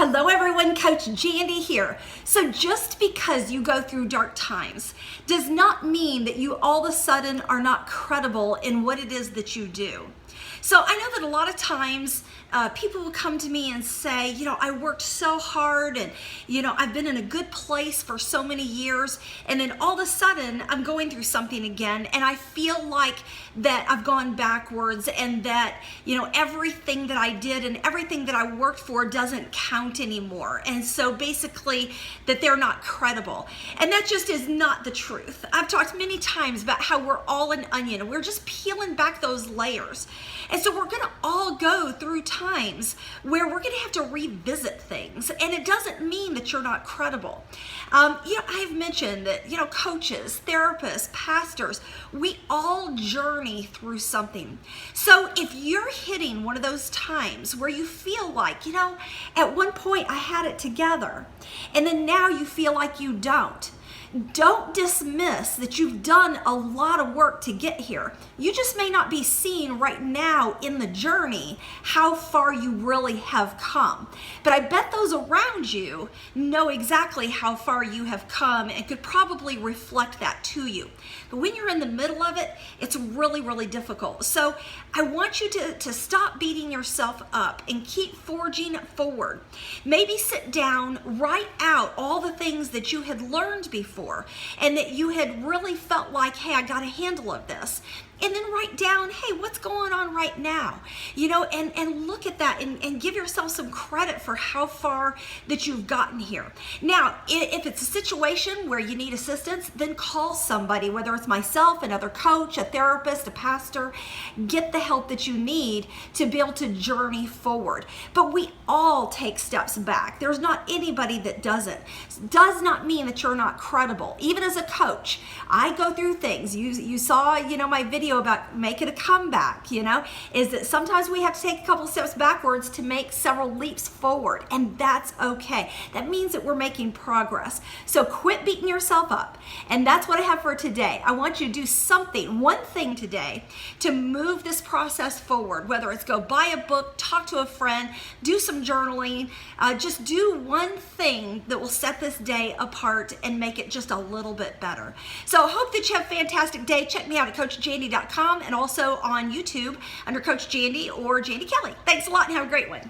Hello everyone, Coach Jandy here. So just because you go through dark times does not mean that you all of a sudden are not credible in what it is that you do. So I know that a lot of times people will come to me and say, I worked so hard and, I've been in a good place for so many years, and then all of a sudden I'm going through something again and I feel like that I've gone backwards and that, everything that I did and everything that I worked for doesn't count anymore. And so basically that they're not credible. And that just is not the truth. I've talked many times about how we're all an onion and we're just peeling back those layers. And so we're going to all go through times where we're going to have to revisit things. And it doesn't mean that you're not credible. I've mentioned that, coaches, therapists, pastors, we all journey through something. So if you're hitting one of those times where you feel like, at one point I had it together, and then now you feel like you don't dismiss that you've done a lot of work to get here. You just may not be seeing right now in the journey how far you really have come. But I bet those around you know exactly how far you have come and could probably reflect that to you. But when you're in the middle of it, it's really, really difficult. So I want you to stop beating yourself up and keep forging forward. Maybe sit down, write out all the things that you had learned before and that you had really felt like, hey, I got a handle of this. And then write down, hey, what's going on right now? And look at that and give yourself some credit for how far that you've gotten here. Now, if it's a situation where you need assistance, then call somebody, whether it's myself, another coach, a therapist, a pastor. Get the help that you need to be able to journey forward. But we all take steps back. There's not anybody that doesn't. Does not mean that you're not credible. Even as a coach, I go through things. You saw, my video about making a comeback, is that sometimes we have to take a couple steps backwards to make several leaps forward, and that's okay. That means that we're making progress. So quit beating yourself up. And that's what I have for today. I want you to do something, one thing today to move this process forward, whether it's go buy a book, talk to a friend, do some journaling, just do one thing that will set this day apart and make it just a little bit better. So hope that you have a fantastic day. Check me out at CoachJandy.com and also on YouTube under Coach Jandy or Jandy Kelly. Thanks a lot and have a great one.